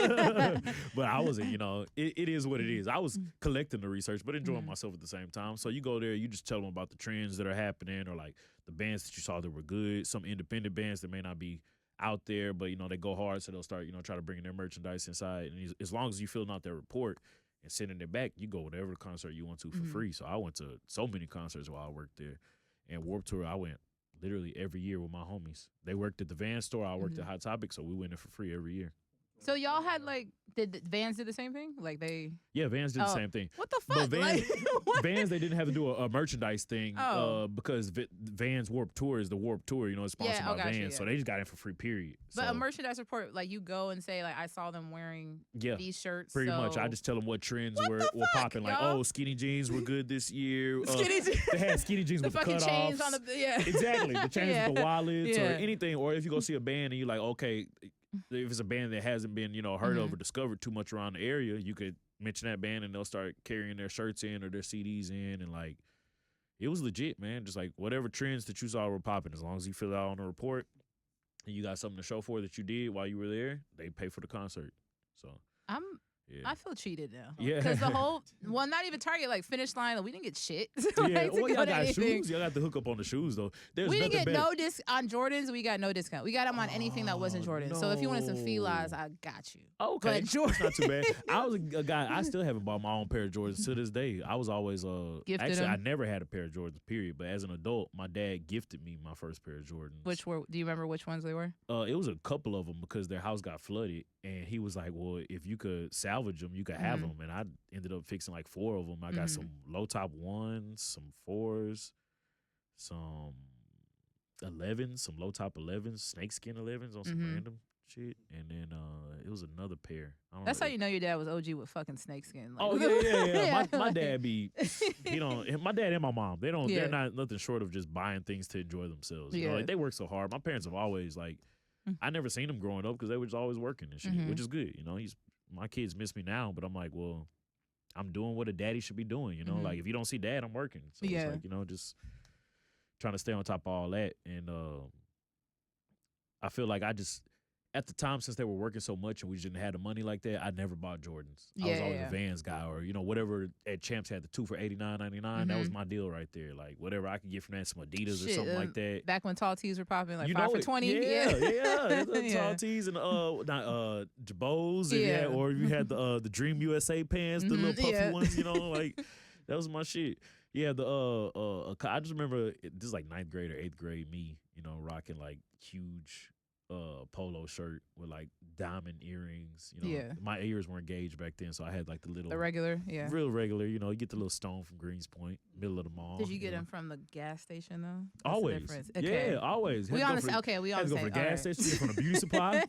but I wasn't. It is what it is. I was collecting the research, but enjoying myself at the same time. So you go there, you just tell them about the trends that are happening, or like the bands that you saw that were good. Some independent bands that may not be out there, but they go hard, so they'll start try to bring their merchandise inside. And as long as you filling out their report and sending it back, you go whatever concert you want to for free. So I went to so many concerts while I worked there, and Warped Tour I went literally every year with my homies. They worked at the Van store. I worked at Hot Topic, so we went in for free every year. So y'all had did the Vans do the same thing? Like they? Yeah, Vans did the same thing. What the fuck? But Vans, they didn't have to do a merchandise thing because Vans Warped Tour is the Warped Tour. It's sponsored by Vans, so they just got in for free. Period. But a merchandise report, like you go and say, like I saw them wearing these shirts. Pretty much. I just tell them what trends were popping. Like, skinny jeans were good this year. Skinny jeans. They had skinny jeans with the cutoffs. Chains on Exactly. The chains with the wallets or anything. Or if you go see a band and you're like, okay, if it's a band that hasn't been, heard of or discovered too much around the area, you could mention that band and they'll start carrying their shirts in or their CDs in. And like, it was legit, man. Just like whatever trends that you saw were popping, as long as you fill out on the report and you got something to show for that you did while you were there, they pay for the concert. So I feel cheated now. Yeah. Because the whole, not even Target, like Finish Line, we didn't get shit. Yeah, well, y'all got shoes. Y'all got the hook up on the shoes, though. We didn't get no on Jordans. We got no discount. We got them on anything that wasn't Jordan. No. So if you wanted some felines, I got you. Okay. But Jordan. That's not too bad. I was a guy, I still haven't bought my own pair of Jordans to this day. I was always, gifted actually, them? I never had a pair of Jordans, period. But as an adult, my dad gifted me my first pair of Jordans. Do you remember which ones they were? It was a couple of them because their house got flooded. And he was like, well, if you could salvage them, you could have them. And I ended up fixing like 4 of them. I got some low top 1s, some 4s, some 11s, some low top 11s, snakeskin 11s on some random shit. And then it was another pair. That's how you know your dad was OG with fucking snakeskin. Like, yeah. My dad be, my dad and my mom, they're not nothing short of just buying things to enjoy themselves. They work so hard. My parents have always I never seen them growing up because they were just always working and shit, which is good. My kids miss me now, but I'm like, well, I'm doing what a daddy should be doing. Like if you don't see dad, I'm working. So it's like, just trying to stay on top of all that. And I feel like at the time, since they were working so much and we just didn't have the money like that, I never bought Jordans. I was always a Vans guy, or whatever at Champs had the 2 for $89.99. That was my deal right there. Like whatever I could get from that, some Adidas or something like that. Back when tall tees were popping, like 5 for $20. Yeah. Tall tees and Jabos, or if you had the Dream USA pants, the little puffy ones, like that was my shit. Yeah, I just remember this is like 9th grade or 8th grade me, rocking like huge polo shirt with like diamond earrings. My ears weren't gauged back then, so I had like the regular, real regular. You get the little stone from Greenspoint, middle of the mall. Did you get them from the gas station though? Always, okay. Yeah, always. We on the same. We on the same. Go for the gas station, get from the beauty supply.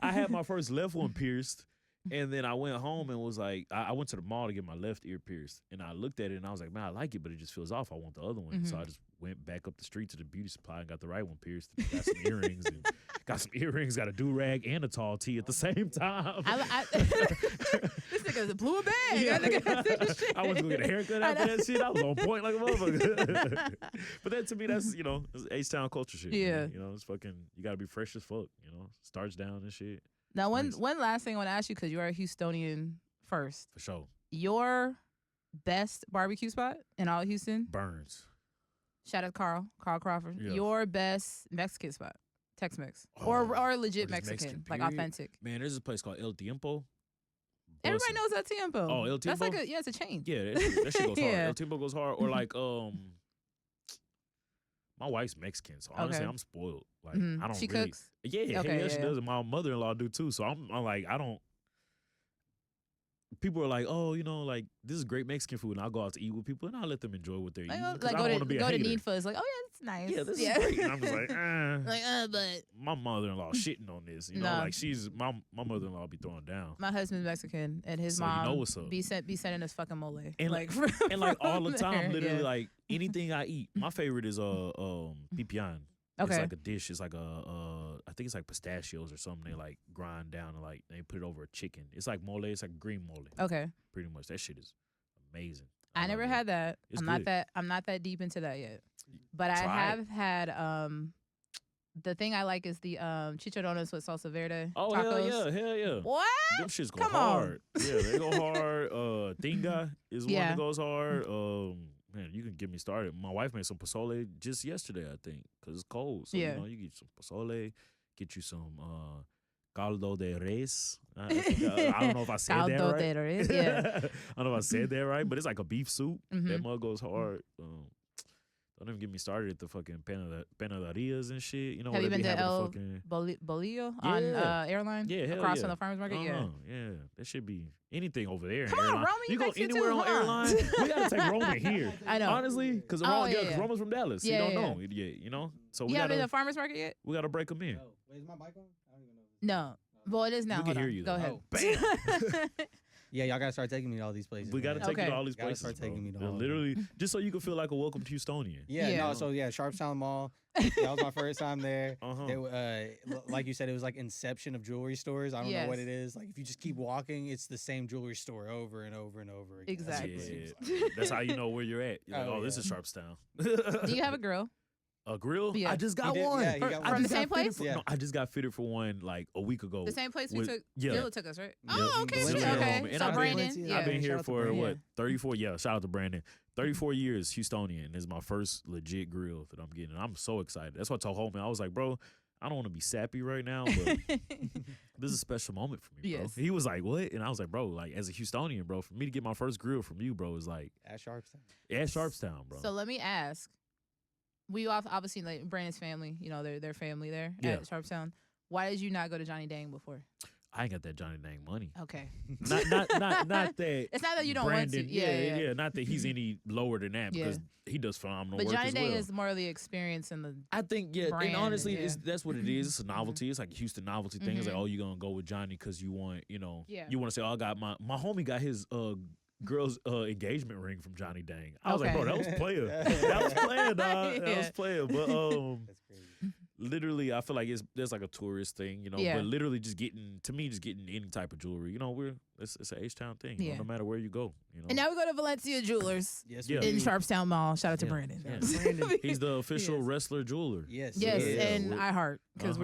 I had my first left one pierced. And then I went home and was like, I went to the mall to get my left ear pierced. And I looked at it and I was like, man, I like it, but it just feels off. I want the other one. So I just went back up the street to the beauty supply and got the right one pierced. Got some earrings got a do-rag and a tall tee at the same time. This nigga blew a bag. I went to go get a haircut after that shit. I was on point like a motherfucker. But that to me, that's, it's H-Town culture shit. Yeah. It's fucking, you got to be fresh as fuck, starch down and shit. Now, one last thing I want to ask you, because you are a Houstonian first. For sure. Your best barbecue spot in all of Houston? Burns. Shout out Carl Crawford. Yeah. Your best Mexican spot? Tex-Mex. Or legit Mexican, like authentic. Man, there's a place called El Tiempo. Everybody knows El Tiempo. Oh, El Tiempo? That's it's a chain. Yeah, that shit goes hard. El Tiempo goes hard. Or like, my wife's Mexican, so honestly, I'm spoiled. Like, I don't. She really, cooks. Yeah, she does. And my mother-in-law do too. So I'm like, I don't. People are like, oh, like this is great Mexican food, and I'll go out to eat with people, and I'll let them enjoy what they're eating. Like go to Needful. It's like, oh yeah, it's nice. Yeah, this is great. And I'm just like, but my mother-in-law shitting on this. Like she's my mother-in-law be throwing down. My husband's Mexican, and his mom what's up. Be sending us fucking mole. And like all the time, literally like anything I eat. My favorite is pipián. Okay. It's like a dish. It's like I I think it's like pistachios or something. They like grind down and like they put it over a chicken. It's like mole. It's like green mole. Okay. Pretty much. That shit is amazing. I never had that. It's I'm not that deep into that yet. But I Try have had the thing I like is the chicharrones with salsa verde. Oh, tacos. hell yeah. What? Them shits go Come on. hard. Yeah, they go hard. Tinga is one that goes hard. Man, you can get me started. My wife made some pozole just yesterday, I think, because it's cold. So, you know, you get some pozole, get you some caldo de res. I don't know if I said that right. Caldo de res, yeah. I don't know if I said that right, but it's like a beef soup. That mug goes hard. Don't even get me started at the fucking panaderias and shit. You know, have you been to El fucking... Bolillo on Airline? Yeah, hell across yeah. from the farmer's market? Yeah, that should be anything over there. Come on, Airline. Roman, you go anywhere too, on Airline. We gotta take Roman here. I know, honestly, because Roman's from Dallas. You don't know yet, you know. So you haven't been to the farmer's market yet? We gotta break them in. Oh, wait, is my mic on? I don't even know. No, well, it is now. We can hear you. Go ahead. Bam. Yeah, y'all gotta start taking me to all these places. We gotta take you to all these places. Start taking me to all literally, just so you can feel like a welcome Houstonian. Yeah. So Sharpstown Mall. That was my first time there. Like you said, it was like inception of jewelry stores. I don't know what it is. Like if you just keep walking, it's the same jewelry store over and over and over again. Exactly. Yeah. That's how you know where you're at. You're like, this is Sharpstown. Do you have a grill? A grill? Yeah. I just got one. Yeah, from the same place? No, I just got fitted for one like a week ago. The same place we took. Yeah. Dilla took us, right? Yeah. Oh, okay. Valencia Okay. And So Brandon, I've been here for Brandon. 34. Yeah, shout out to Brandon. 34 years Houstonian. This is my first legit grill that I'm getting. I'm so excited. That's what I told Holman. I was like, bro, I don't want to be sappy right now, but this is a special moment for me, bro. Yes. He was like, what? And I was like, bro, like as a Houstonian, bro, for me to get my first grill from you, bro, is like at Sharpstown. At Sharpstown, bro. So let me ask. We obviously like Brandon's family, you know, their family there at Sharpstown. Why did you not go to Johnny Dang before? I ain't got that Johnny Dang money. Okay. Not that. It's not that you don't Brandon, want to. Yeah. Not that he's any lower than that because he does phenomenal but work Johnny as Dang well. is more of the experience and the. I think brand, and honestly, that's what it is. It's a novelty. It's like a Houston novelty thing. It's like, Mhm. oh, you're gonna go with Johnny because you want, you know, Yeah. you want to say, oh, I got my homie got his girl's engagement ring from Johnny Dang. I was like, bro, that was player. That was player, dog. That was player. But That's crazy. literally, I feel like there's like a tourist thing, you know. Yeah. But literally, just getting any type of jewelry, you know, it's an H-Town thing. You know, no matter where you go, you know. And now we go to Valencia Jewelers Yes, Yeah. in Sharpstown Mall. Shout out to Brandon. Yeah. He's the official wrestler jeweler. Yes. Yes, Yeah. and I heart because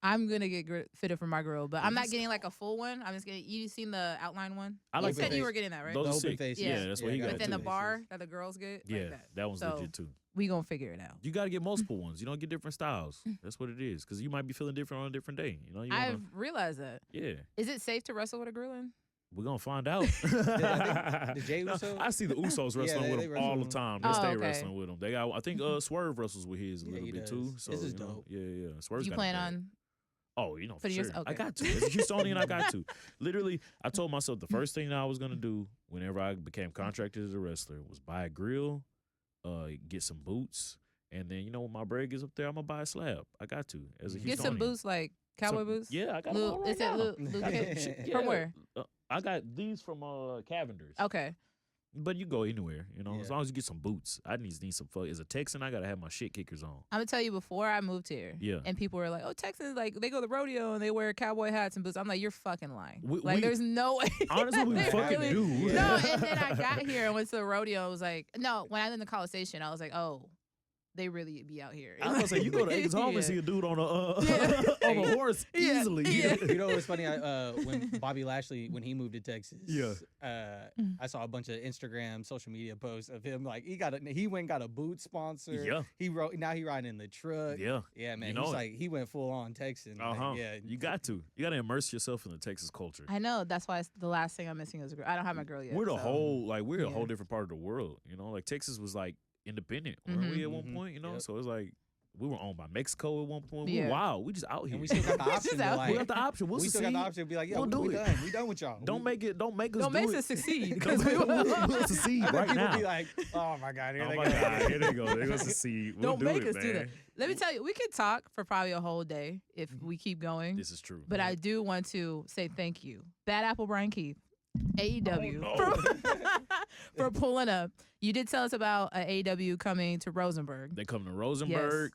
I'm gonna get fitted for my grill, but I'm not Yes. getting like a full one. I'm just getting. You seen the outline one? I You like said that. you were getting that, right? Those The are open sick. face, Yeah, yeah. that's what he got. But then too. the bar that the girls get. Yeah, like that one's So, legit too. We gonna figure it out. You got to get multiple ones. You don't get different styles. That's what it is. Because you might be feeling different on a different day. You know, I've realized that. yeah. Is it safe to wrestle with a grill in? We're gonna find out. the Jey Uso? I see the Usos wrestling with they them wrestle all the with time. them. They Oh, stay okay. wrestling with them. They got. I think Swerve wrestles with his a Yeah, little he bit does. too. So This is you know, dope. Yeah. Swerve's You got plan it bad. on? Oh, you know, for Putting sure. yours- I okay. got to. As a Houstonian, I got to. Literally, I told myself the first thing that I was gonna do whenever I became contracted as a wrestler was buy a grill, get some boots, and then you know when my bread gets up there, I'm gonna buy a slab. I got to as a Houstonian. Get some boots like cowboy boots. Yeah, I got Lil- them all right is that now. Lil I got Kit? shit, From yeah. where? I got these from Cavender's. Okay. But you go anywhere, you know, as Yeah. long as you get some boots. I need some fuck. As a Texan, I gotta have my shit kickers on. I'm gonna tell you before I moved here. Yeah. And people were like, "Oh, Texans like they go to the rodeo and they wear cowboy hats and boots." I'm like, "You're fucking lying. We- there's no way." Honestly, we They fucking really- do. No, and then I got here and went to the rodeo. I was like, no, when I lived in the College Station, I was like, oh, they really be out here. I was gonna say you go to Aiken's home Yeah. and see a dude on a Yeah. on a horse Yeah. easily. Yeah. You know what's funny? When Bobby Lashley, when he moved to Texas, I saw a bunch of Instagram, social media posts of him. Like he went and got a boot sponsor. Yeah. He riding in the truck. Yeah, man. You know He's it. like he went full on Texan. Uh-huh. Like, yeah, You got to immerse yourself in the Texas culture. I know. That's why it's the last thing I'm missing is a girl. I don't have my girl yet. We're the so. whole we're a Yeah. whole different part of the world. You know, like Texas was like independent, weren't we at one Mhm. point? You know, Yep. so it's like we were owned by Mexico at one point. We Yeah. were wild. We just out here. and we still got the We option. just To, out like, we got the option. We'll we still got succeed. the option to be like, yo, We'll do we it. done. We done with y'all. Don't make us Don't do make it. us succeed Don't because make we will. we'll succeed I bet right people now. be like, oh my god, here Oh they my go. God, here they go. They're gonna succeed. We'll Don't do make it, us man. do that. Let me tell you, we could talk for probably a whole day if we keep going. This is true. But I do want to say thank you, Bad Apple Brian Keith, AEW, Oh, no. for pulling up. You did tell us about AEW coming to Rosenberg. They come to Rosenberg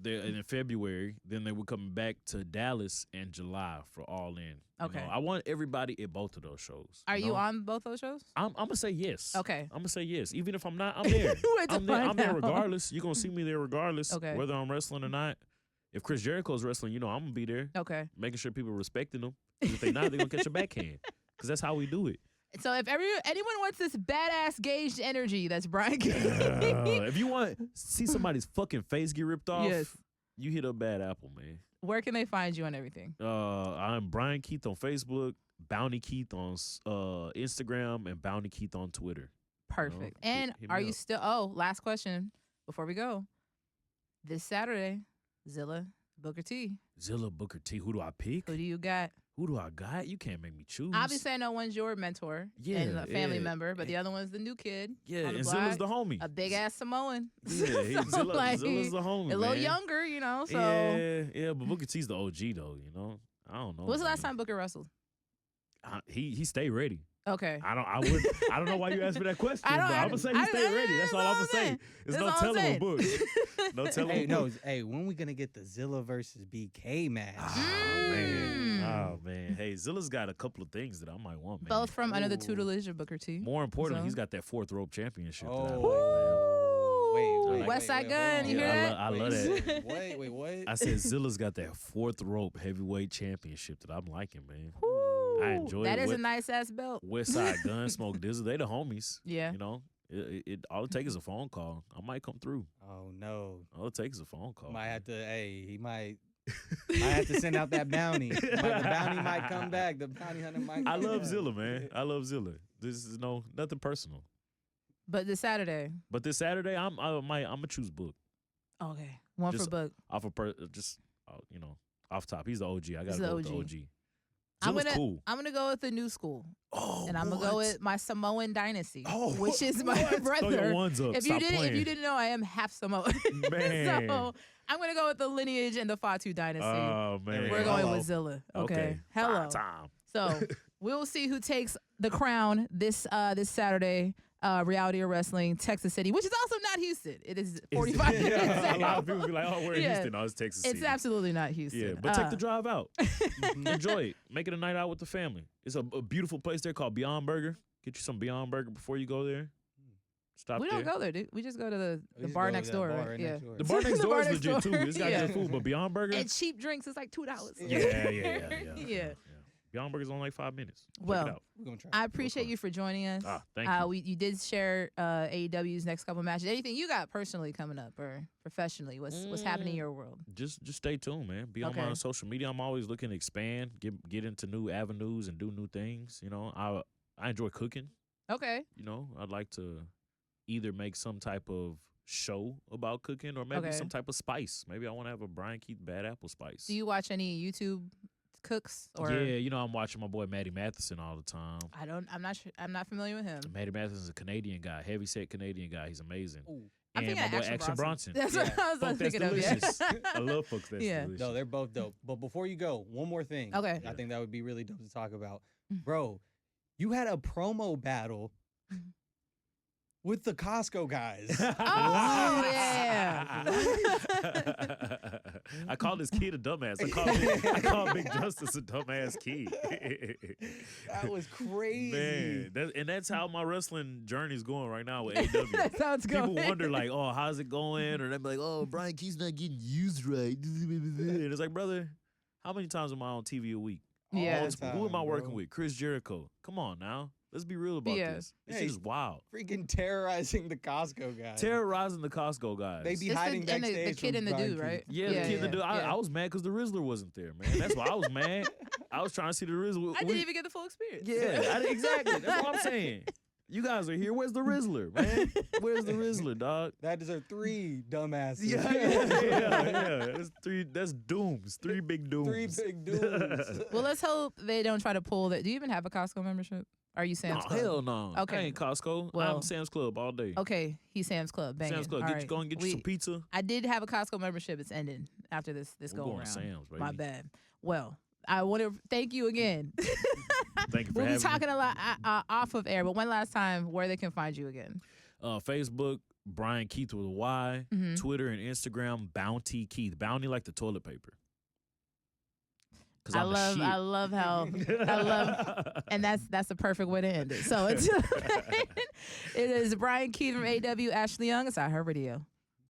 in February. Then they were coming back to Dallas in July for All In. Okay. I want everybody at both of those shows. Are you on both those shows? I'm going to say yes. Okay. I'm going to say yes. Even if I'm not, I'm there. I'm there regardless. You're going to see me there regardless, whether I'm wrestling or not. If Chris Jericho's wrestling, I'm going to be there. Okay. Making sure people respecting him. If they not, they're going to catch a backhand. Because that's how we do it. So if anyone wants this badass gauged energy, that's Bryan Keith. If you want to see somebody's fucking face get ripped off, you hit up Bad Apple, man. Where can they find you on everything? I'm Bryan Keith on Facebook, Bounty Keith on Instagram, and Bounty Keith on Twitter. Perfect. And are you still, last question before we go. This Saturday, Zilla, Booker T. Zilla, Booker T. Who do I pick? Who do you got? Who do I got? You can't make me choose. Obviously, I know one's your mentor and a family member, but the other one's the new kid. Yeah, and Zilla's the homie. A big-ass Samoan. Yeah, Zilla's the homie, a little younger, so. Yeah, but Booker T's the OG, though, I don't know. When's the last time Booker wrestled? He stayed ready. Okay. I don't know why you asked me that question. I'm gonna say he stayed ready. That's all I'm gonna say. There's no telling a book. No telling a book. Hey, when we gonna get the Zilla versus BK match? Oh man. Hey, Zilla's got a couple of things that I might want, man. Both from under the tutelage of Booker T. More importantly, he's got that 4th rope championship. Wait, West Side Gun, you hear that? I love that. Wait, what? I said Zilla's got that 4th rope heavyweight championship that I'm liking, man. I enjoy it. That is a nice ass belt. West Side Gun, Smoke Dizzle, they the homies. Yeah. It all it takes is a phone call. I might come through. Oh no. All it takes is a phone call. Might have to. Hey, he might have to send out that bounty. The bounty might come back. The bounty hunter might. I love Zilla, man. I love Zilla. This is nothing personal. But this Saturday. I'm gonna choose Book. Okay, one just for Book. Off top. He's the OG. I gotta go with the OG. Cool. I'm gonna go with the new school. And I'm gonna go with my Samoan dynasty, which is my brother. Throw your ones up. If you didn't know, I am half Samoan. Man. So I'm gonna go with the lineage and the Fatu dynasty. Oh man. We're going with Zilla. Okay. Hello. Time. So we'll see who takes the crown this Saturday. Reality of Wrestling, Texas City, which is also not Houston. It is 45 minutes out. A lot of people be like, we're in Houston. No, it's Texas City. It's absolutely not Houston. Yeah, but take the drive out. Enjoy it. Make it a night out with the family. It's a beautiful place there called Beyond Burger. Get you some Beyond Burger before you go there. Stop we there. don't go there, dude. We just go to the bar next door, right? Yeah. The bar next door is legit, too. It's got good food, but Beyond Burger? And cheap drinks. It's like $2. Yeah. Beyond Burger's only like 5 minutes. Well, I appreciate you for joining us. Thank you. You did share AEW's next couple matches. Anything you got personally coming up or professionally? What's happening in your world? Just stay tuned, man. Be on my social media. I'm always looking to expand, get into new avenues and do new things. I enjoy cooking. Okay. I'd like to either make some type of show about cooking or maybe some type of spice. Maybe I want to have a Bryan Keith Bad Apple spice. Do you watch any YouTube cooks? Or yeah, I'm watching my boy Matty Matheson all the time. I'm not familiar with him. Matty Matheson's a Canadian guy, heavy set Canadian guy. He's amazing. Ooh. And my boy Action Bronson. That's what I was thinking of. Delicious. I love Folks That's Delicious. No, they're both dope. But before you go, one more thing. Okay. I think that would be really dope to talk about. Bro, you had a promo battle with the Costco guys. Oh, yeah. I called this kid a dumbass. I called Big Justice a dumbass kid. That was crazy. Man, that's how my wrestling journey is going right now with AEW. That's how it's going. People wonder, like, how's it going? Or they're like, Bryan Keith's not getting used right. And it's like, brother, how many times am I on TV a week? Yeah. Who am I working with? Chris Jericho. Come on now. Let's be real about this. This is wild. Freaking terrorizing the Costco guys. Terrorizing the Costco guys. They be hiding backstage. The kid and the dude, right? Yeah, the kid and the dude. I was mad because the Rizzler wasn't there, man. That's why I was mad. I was trying to see the Rizzler. I didn't even get the full experience. Yeah, exactly. That's what I'm saying. You guys are here. Where's the Rizzler, man? Where's the Rizzler, dog? That deserves 3 dumbasses. Yeah. That's dooms. 3 big dooms. 3 big dooms. Well, let's hope they don't try to pull that. Do you even have a Costco membership? Are you Sam's Club? Hell no. Okay. I ain't Costco. Well, I'm Sam's Club all day. Okay, he's Sam's Club. Banging. Sam's Club. Go and get you some pizza. I did have a Costco membership. It's ending after this go around. To Sam's, baby. My bad. Well, I want to thank you again. Thank you for we'll having be talking a lot off of air, but one last time, where they can find you again. Facebook, Bryan Keith with a Y. Mm-hmm. Twitter and Instagram, Bounty Keith. Bounty like the toilet paper. I love how and that's the perfect way to end it. So until then, it is Bryan Keith from AEW, Ashley Young. It's iHeartRadio.